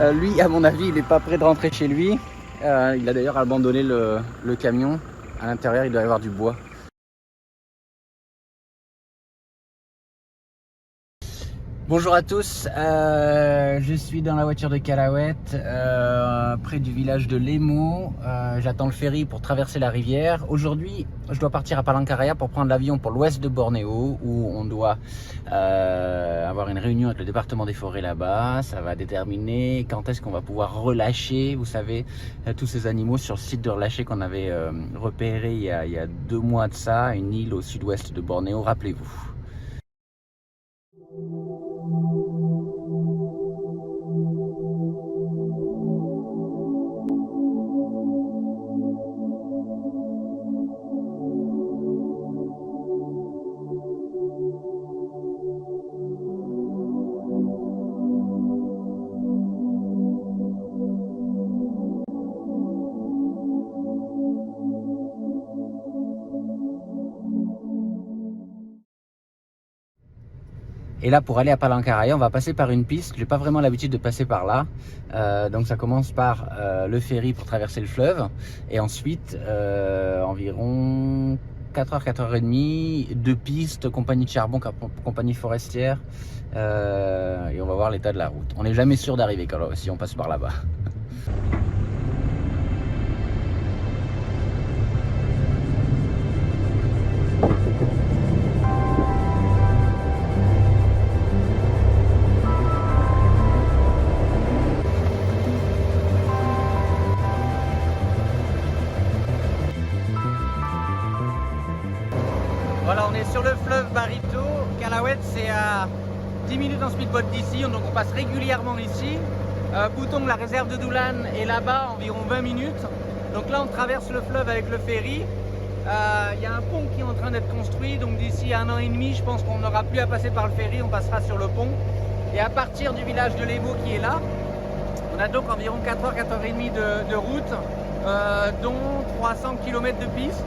Lui, à mon avis, il n'est pas prêt de rentrer chez lui. Il a d'ailleurs abandonné le camion. À l'intérieur, il doit y avoir du bois. Bonjour à tous, je suis dans la voiture de Calahuète, près du village de Lemo. J'attends le ferry pour traverser la rivière. Aujourd'hui, je dois partir à Palangkaraya pour prendre l'avion pour l'ouest de Bornéo, où on doit avoir une réunion avec le département des forêts là-bas. Ça va déterminer quand est-ce qu'on va pouvoir relâcher, vous savez, tous ces animaux sur le site de relâcher qu'on avait repéré il y a 2 mois de ça, une île au sud-ouest de Bornéo, rappelez-vous. Et là, pour aller à Palangkaraya, on va passer par une piste. J'ai pas vraiment l'habitude de passer par là. Donc ça commence par le ferry pour traverser le fleuve. Et ensuite, environ 4h, 4h30, 2 pistes, compagnie de charbon, compagnie forestière. Et on va voir l'état de la route. On n'est jamais sûr d'arriver si on passe par là-bas. Voilà, on est sur le fleuve Barito. Calahuète, c'est à 10 minutes en speedboat d'ici, donc on passe régulièrement ici. Boutong, la réserve de Doulan est là-bas, environ 20 minutes. Donc là, on traverse le fleuve avec le ferry. Il y a un pont qui est en train d'être construit, donc d'ici 1 an et demi, je pense qu'on n'aura plus à passer par le ferry, on passera sur le pont. Et à partir du village de Lemo qui est là, on a donc environ 4h, 4h30 de route, dont 300 km de piste.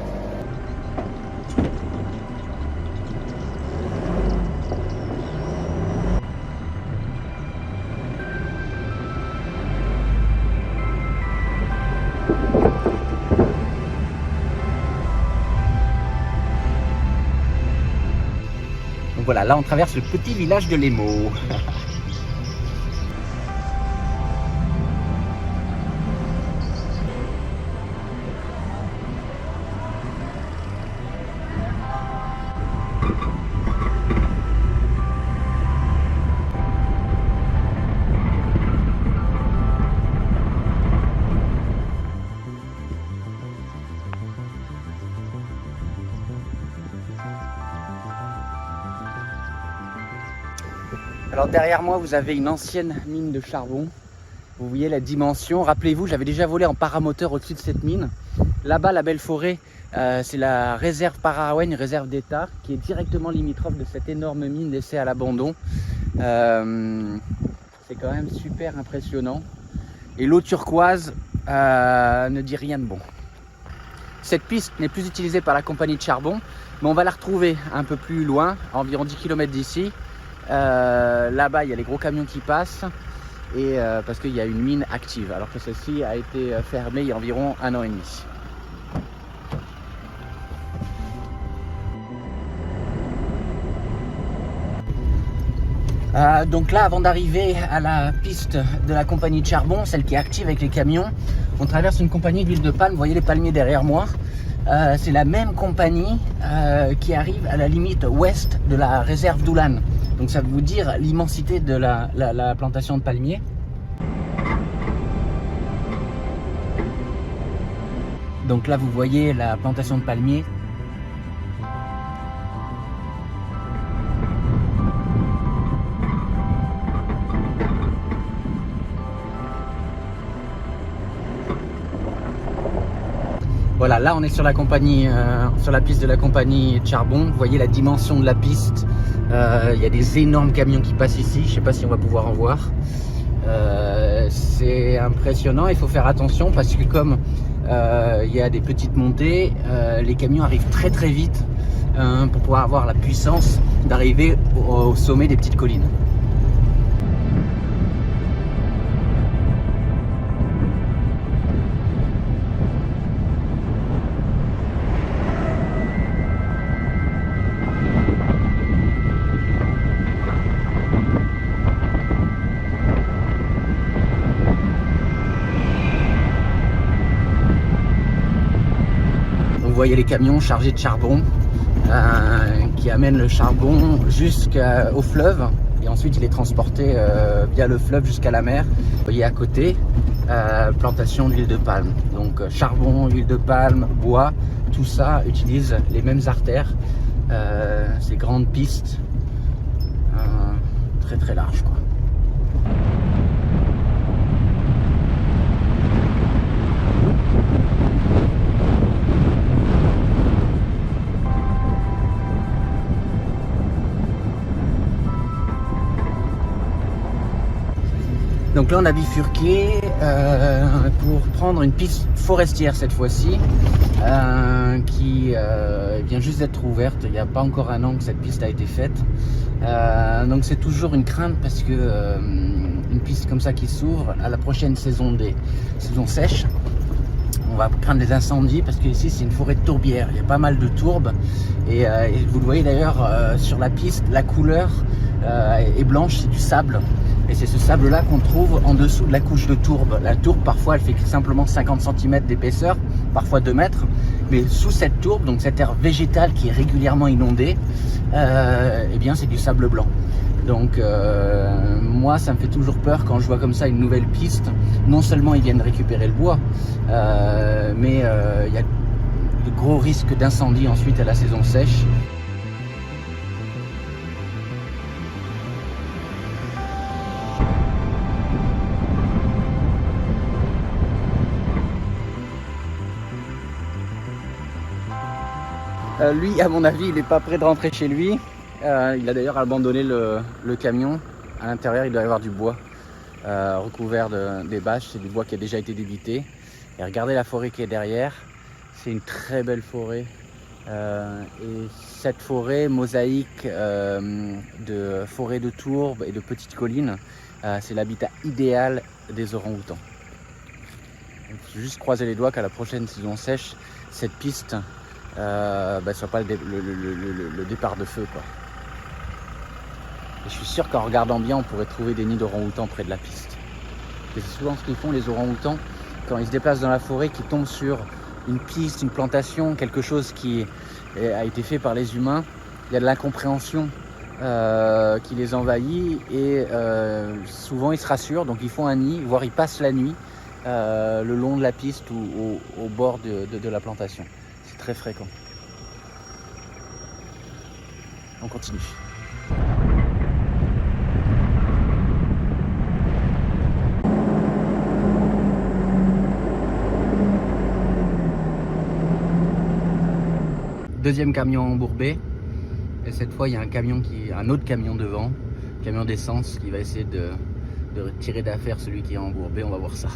Donc voilà, là on traverse le petit village de Lemo. Alors derrière moi, vous avez une ancienne mine de charbon. Vous voyez la dimension. Rappelez-vous, j'avais déjà volé en paramoteur au-dessus de cette mine. Là-bas, la belle forêt, c'est la réserve Parahawen, une réserve d'État, qui est directement limitrophe de cette énorme mine laissée à l'abandon. C'est quand même super impressionnant. Et l'eau turquoise ne dit rien de bon. Cette piste n'est plus utilisée par la compagnie de charbon, mais on va la retrouver un peu plus loin, à environ 10 km d'ici. Là-bas, il y a les gros camions qui passent et parce qu'il y a une mine active, alors que celle-ci a été fermée il y a environ 1 an et demi. Donc là, avant d'arriver à la piste de la compagnie de charbon, celle qui est active avec les camions, on traverse une compagnie d'huile de palme. Vous voyez les palmiers derrière moi. C'est la même compagnie qui arrive à la limite ouest de la réserve Doulan. Donc ça veut vous dire l'immensité de la plantation de palmiers. Donc là vous voyez la plantation de palmiers. Voilà, là on est sur la compagnie, sur la piste de la compagnie de charbon. Vous voyez la dimension de la piste. Il y a des énormes camions qui passent ici. Je ne sais pas si on va pouvoir en voir. C'est impressionnant. Il faut faire attention parce que comme il y a des petites montées, les camions arrivent très très vite pour pouvoir avoir la puissance d'arriver au sommet des petites collines. voyez les camions chargés de charbon qui amènent le charbon jusqu'au fleuve et ensuite il est transporté via le fleuve jusqu'à la mer. Vous voyez à côté, plantation d'huile de palme. Donc charbon, huile de palme, bois, tout ça utilise les mêmes artères, ces grandes pistes très très larges, quoi. Donc là on a bifurqué pour prendre une piste forestière cette fois-ci qui vient juste d'être ouverte. Il n'y a pas encore un an que cette piste a été faite. Donc c'est toujours une crainte parce que une piste comme ça qui s'ouvre à la prochaine saison des saisons sèches, on va craindre des incendies parce que ici c'est une forêt de tourbières. Il y a pas mal de tourbes et vous le voyez d'ailleurs sur la piste, la couleur est blanche, c'est du sable. Et c'est ce sable-là qu'on trouve en dessous de la couche de tourbe. La tourbe, parfois, elle fait simplement 50 cm d'épaisseur, parfois 2 mètres. Mais sous cette tourbe, donc cette aire végétale qui est régulièrement inondée, eh bien, c'est du sable blanc. Donc, moi, ça me fait toujours peur quand je vois comme ça une nouvelle piste. Non seulement ils viennent récupérer le bois, mais il y a de gros risques d'incendie ensuite à la saison sèche. Lui, à mon avis, il n'est pas prêt de rentrer chez lui. Il a d'ailleurs abandonné le camion. À l'intérieur, il doit y avoir du bois recouvert des bâches. C'est du bois qui a déjà été débité. Et regardez la forêt qui est derrière. C'est une très belle forêt. Et cette forêt mosaïque de forêts de tourbes et de petites collines, c'est l'habitat idéal des orang-outans. Il faut juste croiser les doigts qu'à la prochaine saison sèche, cette piste soit pas le départ de feu, quoi. Et je suis sûr qu'en regardant bien, on pourrait trouver des nids d'orang-outans près de la piste. Et c'est souvent ce qu'ils font, les orang-outans, quand ils se déplacent dans la forêt, qu'ils tombent sur une piste, une plantation, quelque chose qui a été fait par les humains. Il y a de l'incompréhension qui les envahit et souvent ils se rassurent, donc ils font un nid, voire ils passent la nuit le long de la piste ou au bord de la plantation. C'est très fréquent. On continue. Deuxième camion embourbé. Et cette fois, il y a un autre camion devant, camion d'essence qui va essayer de tirer d'affaire celui qui est embourbé. On va voir ça.